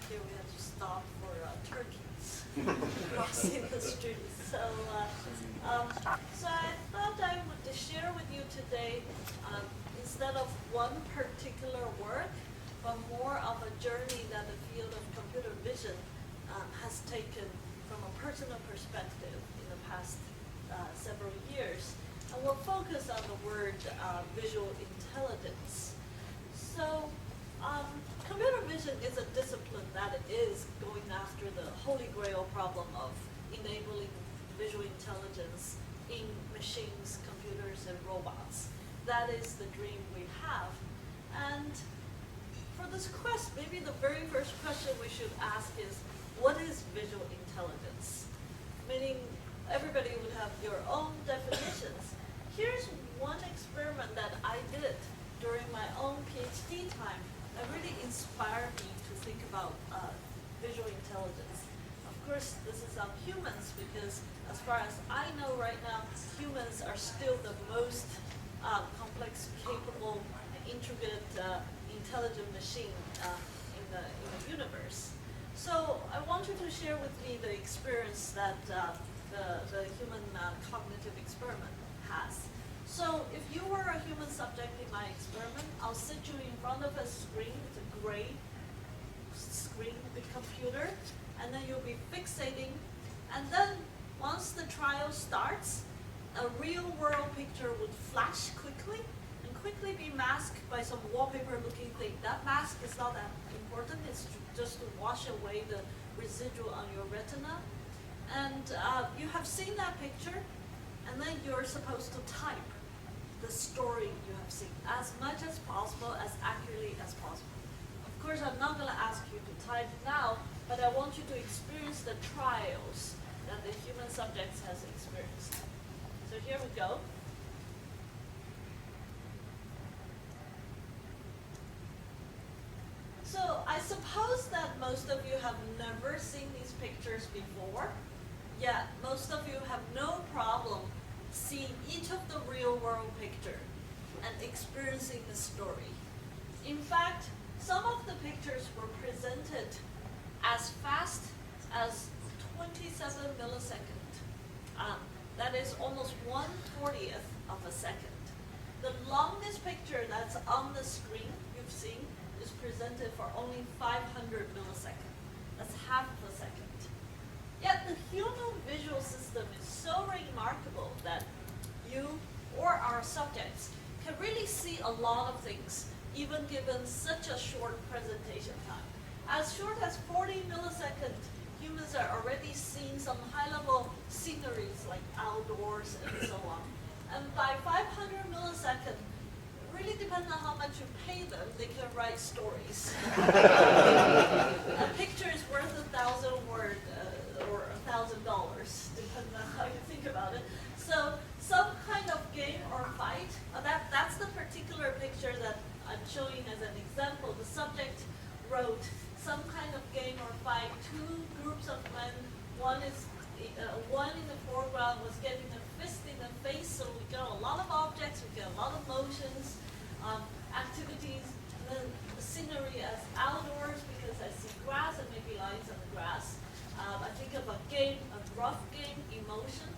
here we have to stop for turkeys crossing the street. So I thought I would share with you today, instead of one particular work, but more of a journey that the field of computer vision has taken from a personal perspective in the past several years. And we'll focus on the word visual intelligence. So computer vision is a discipline that is going after the holy grail problem of enabling visual intelligence in machines, computers, and robots. That is the dream we have. And for this quest, maybe the very first question we should ask is, what is visual intelligence? Meaning, everybody would have your own definitions. Here's one experiment that I did during my own PhD time that really inspired me to think about visual intelligence. Of course, this is on humans because, as far as I know right now, humans are still the most complex, capable, intricate, intelligent machine in the universe. So I want you to share with me the experience that the human cognitive experiment has. So if you were a human subject in my experiment, I'll sit you in front of a screen. It's a gray screen, big computer, and then you'll be fixating. And then once the trial starts, a real world picture would flash quickly and quickly be masked by some wallpaper looking thing. That mask is not that important. It's just to wash away the residual on your retina. And you have seen that picture, and then you're supposed to type the story you have seen as much as possible, as accurately as possible. Of course, I'm not going to ask you to type now, but I want you to experience the trials that the human subjects has experienced. So here we go. So I suppose that most of you have never seen these pictures before, yet most of you have no problem seeing each of the real world picture and experiencing the story. In fact, some of the pictures were presented as fast as 27 milliseconds. That is almost 1/40th of a second. The longest picture that's on the screen you've seen is presented for only 500 milliseconds. That's half of a second. Yet the human visual system is so remarkable that you or our subjects can really see a lot of things, even given such a short presentation time. As short as 40 milliseconds, humans are already seeing some high-level sceneries like outdoors and so on. And by 500 milliseconds, really depends on how much you pay them, they can write stories. A picture is worth 1,000 words or $1,000, depending on how you think about it. So some kind of game or fight, that's the particular picture that I'm showing as an example. The subject wrote some kind of game or fight, two groups of men, one in the foreground was getting a fist in the face, so we get a lot of objects, we get a lot of motions, activities, and then the scenery as outdoors because I see grass and maybe lines on the grass. I think of a game, a rough game, emotion.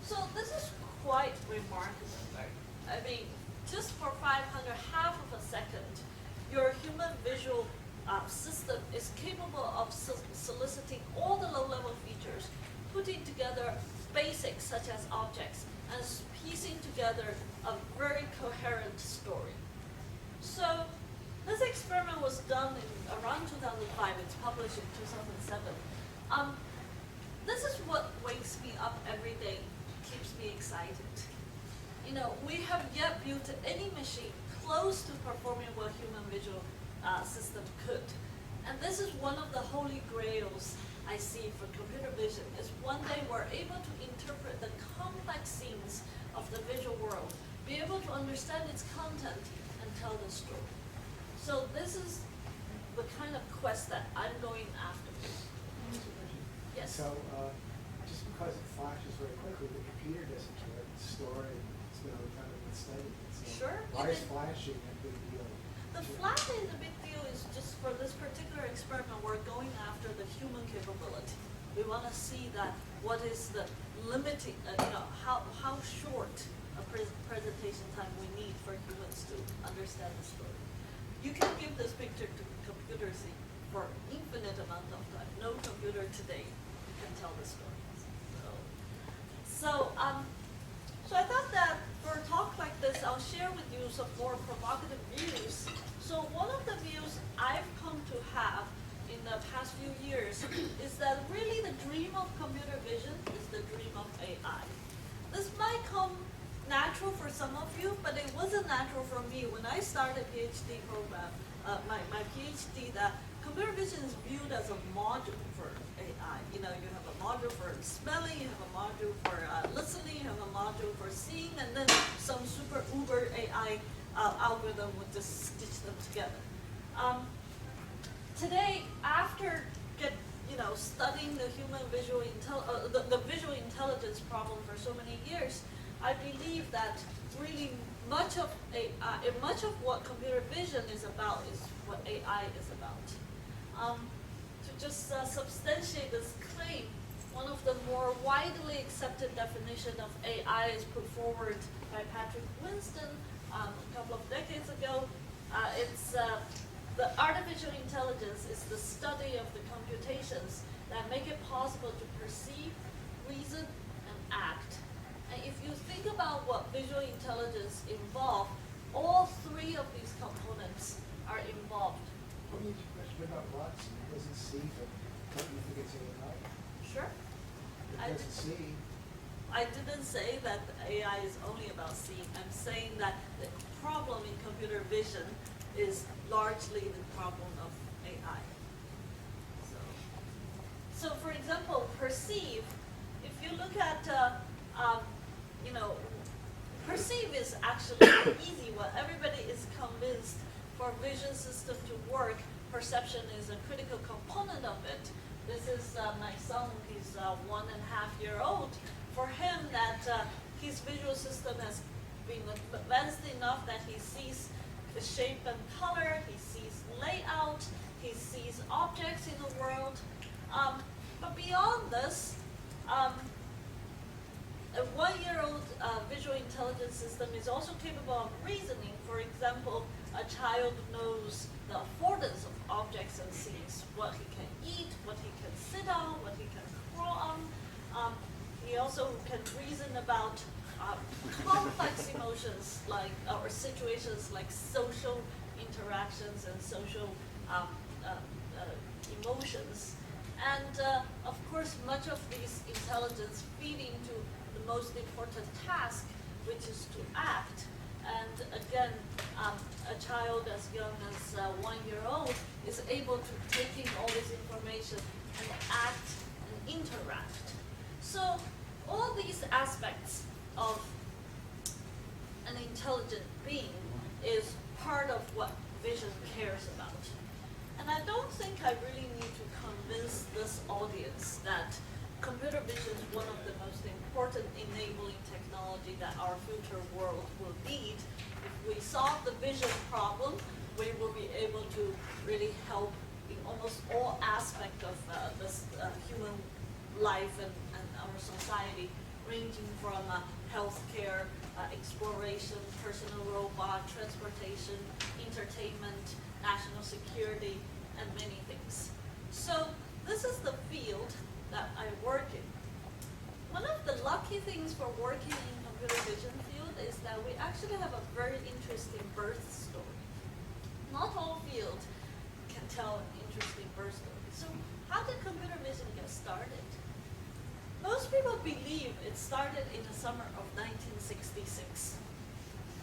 So this is quite remarkable, right? I mean, just for 500, half of a second, your human visual system is capable of soliciting all the low-level features, putting together basics such as objects, and piecing together a very coherent story. So this experiment was done in around 2005. It's published in 2007. This is what wakes me up every day, keeps me excited. You know, we have yet built any machine close to performing what human visual system could. And this is one of the holy grails I see for computer vision, is one day we're able to interpret the complex scenes of the visual world, be able to understand its content, and tell the story. So this is the kind of quest that I'm going after. Yes? So just because it flashes very quickly, the computer doesn't care. It's stored and it's been kind of been studied. So Sure. why is flashing a big deal? The flat is a big deal is just for this particular experiment, we're going after the human capability. We want to see that what is the limiting, how short a presentation time we need for humans to understand the story. You can give this picture to computer see for infinite amount of time. No computer today can tell the story. So I thought that for a talk like this, I'll share with you some more provocative views. So one of the views I've come to have in the past few years is that really the dream of computer vision is the dream of AI. This might come natural for some of you, but it wasn't natural for me when I started PhD program. My PhD, that computer vision is viewed as a module for AI. You have a module for smelling, you have a module for listening, you have a module for seeing, and then some super uber AI algorithm would just stitch them together. Today, after studying the human the visual intelligence problem for so many years, I believe that really much of what computer vision is about is what AI is about. To just substantiate this claim, one of the more widely accepted definitions of AI is put forward by Patrick Winston a couple of decades ago. It's the artificial intelligence is the study of the computations that make it possible to perceive, reason, and act. And if you think about what visual intelligence involves, all three of these components are involved. Let me ask you a question about what? It doesn't see, but don't you think it's AI? Sure. It doesn't see. I didn't say that AI is only about seeing. I'm saying that the problem in computer vision is largely the problem of AI. So for example, perceive. If you look at, perceive is actually easy one. Everybody is convinced for vision system to work, perception is a critical component of it. This is my son, he's 1.5 years old. For him, that his visual system has been advanced enough that he sees the shape and color, he sees layout, he sees objects in the world. But beyond this, a 1-year-old visual intelligence system is also capable of reasoning. For example, a child knows the affordance of objects and sees what he can eat, what he can sit on, what he can crawl on. He also can reason about complex emotions or situations like social interactions and social emotions. And of course, much of these intelligence feed into the most important task, which is to act. And again, a child as young as 1 year old is able to take in all this information and act and interact. So all these aspects of an intelligent being is part of what vision cares about. And I don't think I really need to convince this audience that computer vision is one of the most important enabling technology that our future world will need. If we solve the vision problem, we will be able to really help in almost all aspects of this human life and our society, ranging from healthcare, exploration, personal robot, transportation, entertainment, national security, and many things. So this is the field that I work in. One of the lucky things for working in computer vision field is that we actually have a very interesting birth story. Not all fields can tell an interesting birth story. So how did computer vision get started? Most people believe it started in the summer of 1966.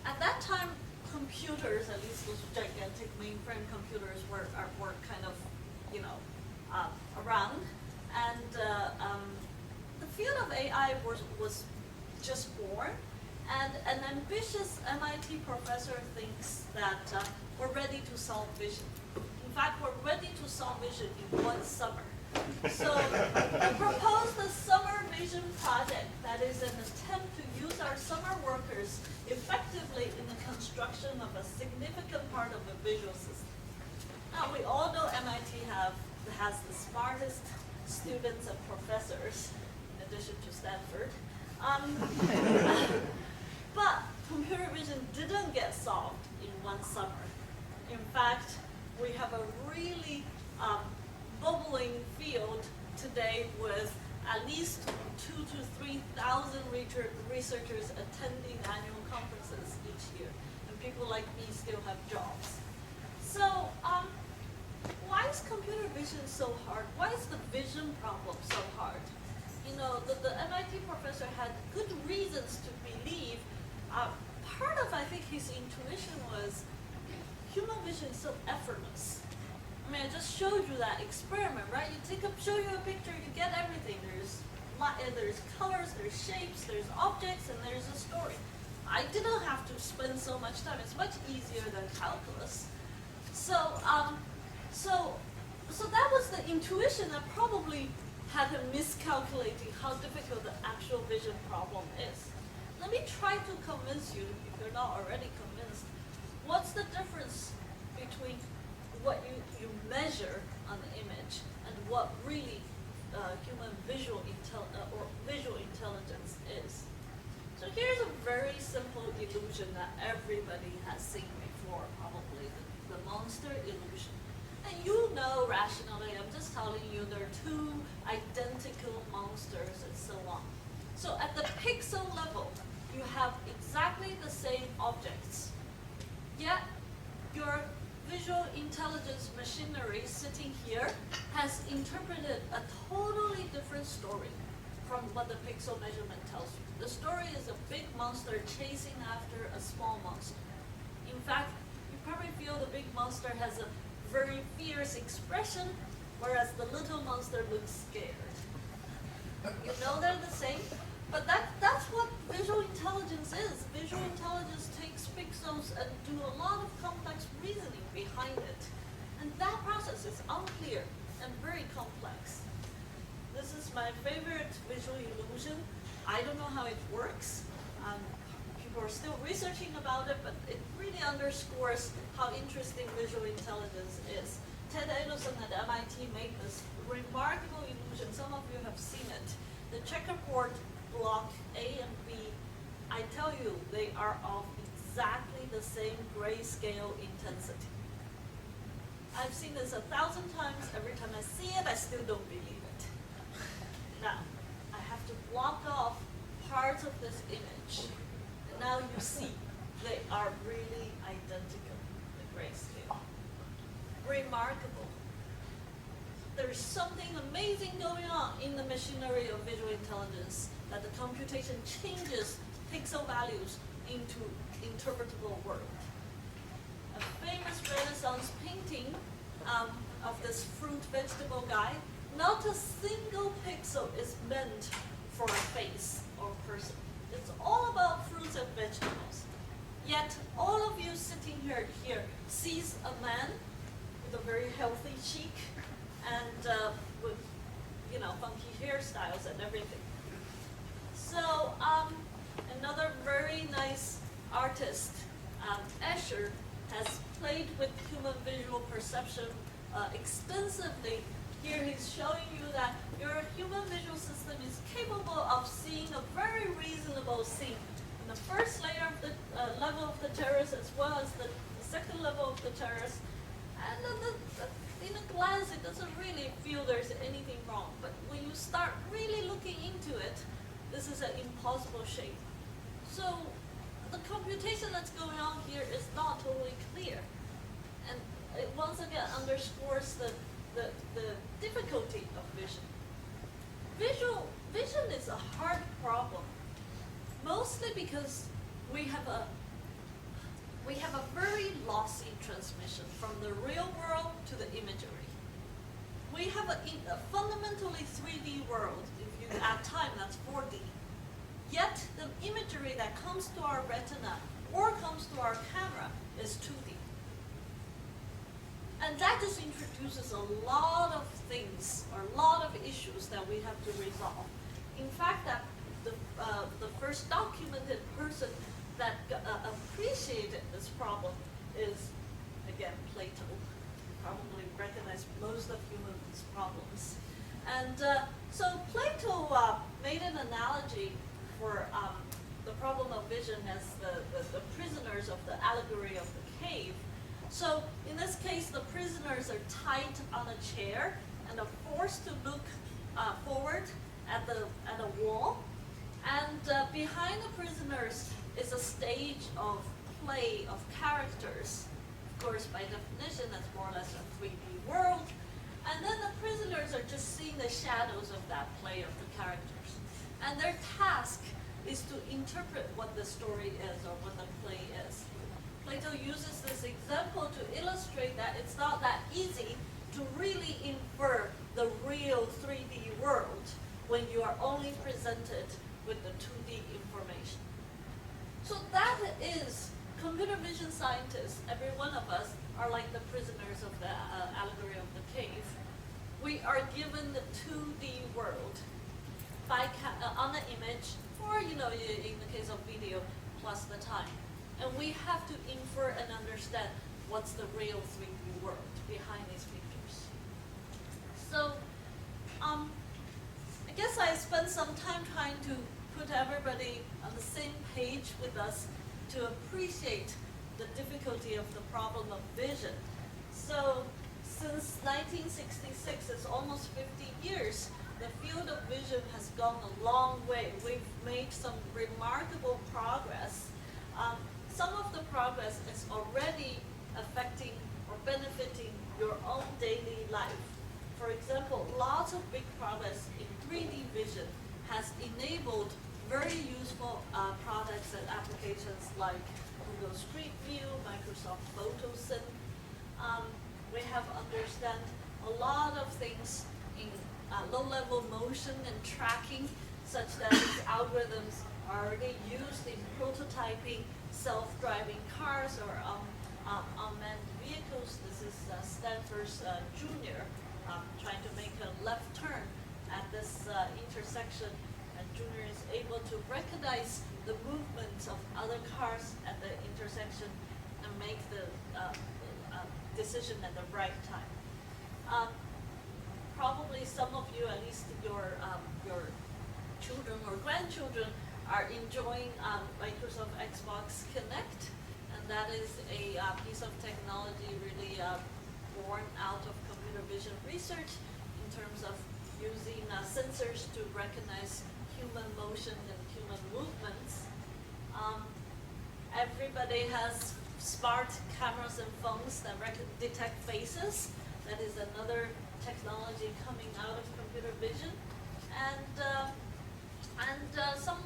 At that time, computers, at least those gigantic mainframe computers, were kind of, around. And the field of AI was just born. And an ambitious MIT professor thinks that we're ready to solve vision. In fact, we're ready to solve vision in 1 summer. So I proposed a summer vision project that is an attempt to use our summer workers effectively in the construction of a significant part of a visual system. Now, we all know MIT has the smartest students and professors, in addition to Stanford. But computer vision didn't get solved in one summer. In fact, we have a really bubbling field today with at least 2,000 to 3,000 researchers attending annual conferences each year, and people like me still have jobs. So, why is computer vision so hard? Why is the vision problem so hard? You know, the MIT professor had good reasons to believe. Part of, I think, his intuition was human vision is so effortless. I mean, I just showed you that experiment, right? Show you a picture, you get everything. There's colors, there's shapes, there's objects, and there's a story. I didn't have to spend so much time. It's much easier than calculus. So that was the intuition that probably had him miscalculating how difficult the actual vision problem is. Let me try to convince you, if you're not already convinced, what's the difference between what you measure on the image and what really human visual intelligence is. So here's a very simple illusion that everybody has seen before, probably, the monster illusion. And you know rationally, I'm just telling you there are two identical monsters and so on. So at the pixel level, you have exactly the same objects, yet your visual intelligence machinery sitting here has interpreted a totally different story from what the pixel measurement tells you. The story is a big monster chasing after a small monster. In fact, you probably feel the big monster has a very fierce expression, whereas the little monster looks scared. You know they're the same, but that's what visual intelligence is. Visual intelligence takes pixels and do a lot of complex reasoning behind it. And that process is unclear and very complex. This is my favorite visual illusion. I don't know how it works. People are still researching about it, but it really underscores how interesting visual intelligence is. Ted Adelson at MIT made this remarkable illusion. Some of you have seen it. The checkerboard block A and B, I tell you, they are of exactly the same grayscale intensity. I've seen this 1,000 times. Every time I see it, I still don't believe it. Now, I have to block off parts of this image. And now you see they are really identical, the grayscale. Remarkable. There's something amazing going on in the machinery of visual intelligence, that the computation changes pixel values into interpretable world. A famous Renaissance painting of this fruit vegetable guy, not a single pixel is meant for a face or person. It's all about fruits and vegetables. Yet all of you sitting here sees a man with a very healthy cheek and with funky hairstyles and everything. So another very nice artist, Escher, has played with human visual perception extensively. Here he's showing you that your human visual system is capable of seeing a very reasonable scene in the first layer of the level of the terrace, as well as the second level of the terrace. And in a glance, it doesn't really feel there's anything wrong. But when you start really looking into it, this is an impossible shape. So the computation that's going on here is not totally clear. And it once again underscores the difficulty of vision. Vision is a hard problem, mostly because we have a very lossy transmission from the real world to the imagery. We have a fundamentally 3D world. If you add time, that's 4D. Yet the imagery that comes to our retina or comes to our camera is 2D. And that just introduces a lot of things or a lot of issues that we have to resolve. In fact, that the first documented person that appreciated this problem is, again, Plato. You probably recognize most of humans' problems. And so Plato made an analogy for the problem of vision as the prisoners of the allegory of the cave. So in this case, the prisoners are tied on a chair and are forced to look forward at a wall. And behind the prisoners is a stage of play of characters. Of course, by definition, that's more or less a 3D world. And then the prisoners are just seeing the shadows of that play of the characters. And their task is to interpret what the story is or what the play is. Plato uses this example to illustrate that it's not that easy to really infer the real 3D world when you are only presented with the 2D information. So that is, computer vision scientists, every one of us, are like the prisoners of the allegory of the cave. We are given the 2D world by on the image, or in the case of video, plus the time. And we have to infer and understand what's the real 3D world behind these pictures. So, I guess I spent some time trying to put everybody on the same page with us to appreciate the difficulty of the problem of vision. So, since 1966, it's almost 50 years, the field of vision has gone a long way. We've made some remarkable progress. Some of the progress is already affecting or benefiting your own daily life. For example, lots of big progress in 3D vision has enabled very useful products and applications like Google Street View, Microsoft PhotoSync. We have understand a lot of things in low-level motion and tracking, such that these algorithms are already used in prototyping self-driving cars or unmanned vehicles. This is Stanford's junior trying to make a left turn at this intersection, and junior is able to recognize the movements of other cars at the intersection and make the decision at the right time. Probably some of you, at least your children or grandchildren, are enjoying Microsoft Xbox Connect, and that is a piece of technology really born out of computer vision research in terms of using sensors to recognize human motion and human movements. Everybody has smart cameras and phones that detect faces. That is another technology coming out of computer vision. And some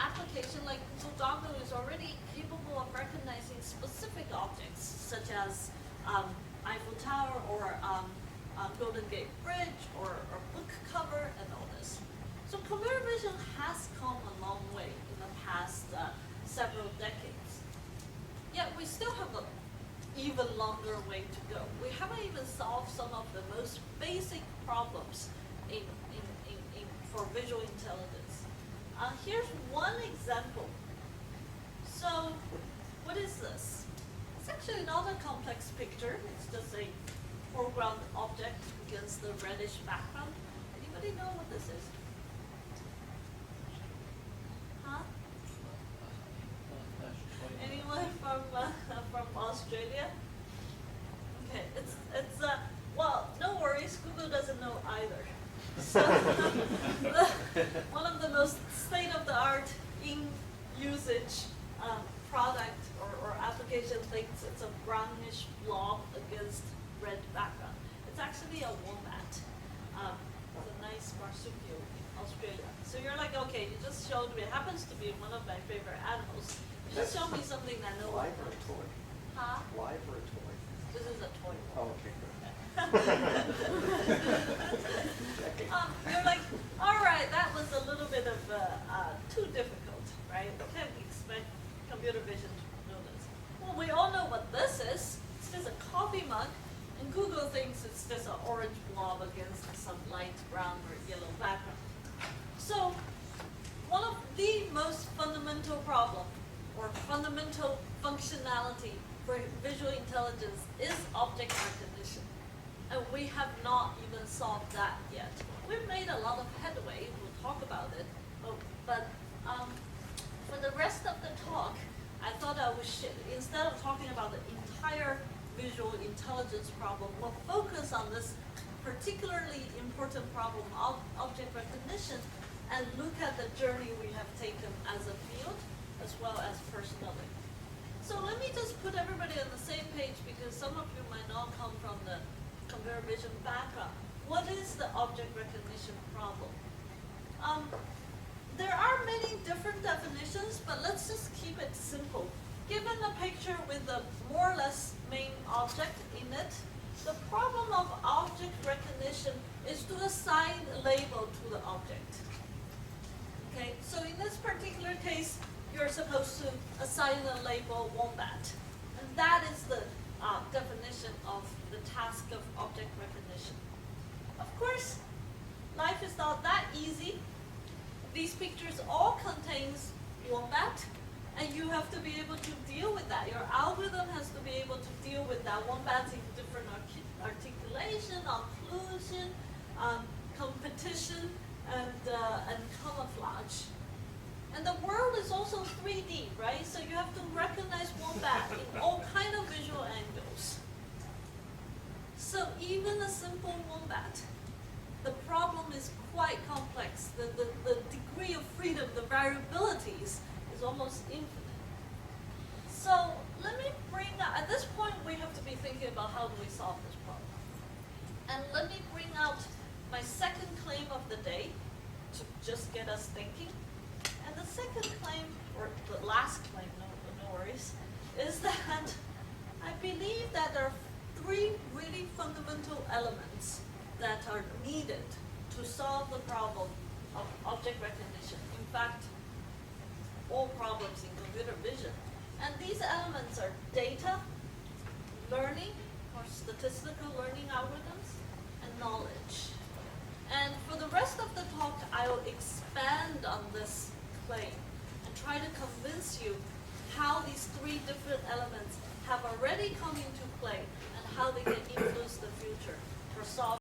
application like Google Doggo is already capable of recognizing specific objects, such as Eiffel Tower or Golden Gate Bridge or book cover and all this. So computer vision has come a long way in the past several decades. Yet we still have an even longer way to go. We haven't even solved some of the most basic problems for visual intelligence. Here's one example. So, what is this? It's actually not a complex picture. It's just a foreground object against the reddish background. Anybody know what this is? Huh? Anyone from Australia? Okay, it's well, no worries. Google doesn't know either. So, one of the most state-of-the-art in usage product or application thinks it's a brownish blob against red background. It's actually a wombat. It's a nice marsupial in Australia. So you're like, okay, you just showed me. It happens to be one of my favorite animals. You just showed me something that no one Live or a knows. toy? Huh? Live or a toy? This is a toy. Oh, okay, good. You're like, all right, that was a little bit of too difficult, right? We can't expect computer vision to know this. Well, we all know what this is. It's just a coffee mug, and Google thinks it's just an orange blob against some light brown or yellow background. So one of the most fundamental problem or fundamental functionality for visual intelligence is object recognition. And we have not even solved that yet. We've made a lot of headway, we'll talk about it, but for the rest of the talk, I thought I would instead of talking about the entire visual intelligence problem, we'll focus on this particularly important problem of object recognition and look at the journey we have taken as a field as well as personally. So let me just put everybody on the same page because some of you might not come from the computer vision background. What is the object recognition problem? There are many different definitions, but let's just keep it simple. Given a picture with a more or less main object in it, the problem of object recognition is to assign a label to the object. Okay, so in this particular case, you're supposed to assign a label wombat. And that is the definition of the task of object recognition. Of course, life is not that easy. These pictures all contains wombat, and you have to be able to deal with that. Your algorithm has to be able to deal with that wombats in different articulation, occlusion, competition, and camouflage. And the world is also 3D, right? So you have to recognize wombat in all kind of visual angles. So even a simple wombat, the problem is quite complex. The degree of freedom, the variabilities is almost infinite. So let me bring out, at this point we have to be thinking about how do we solve this problem. And let me bring out my second claim of the day to just get us thinking. And the second claim, or the last claim, no worries, is that I believe that there are three really fundamental elements that are needed to solve the problem of object recognition. In fact, all problems in computer vision. And these elements are data, learning, or statistical learning algorithms, and knowledge. And for the rest of the talk, I will expand on this claim and try to convince you how these three different elements have already come into play and how they can influence the future for solving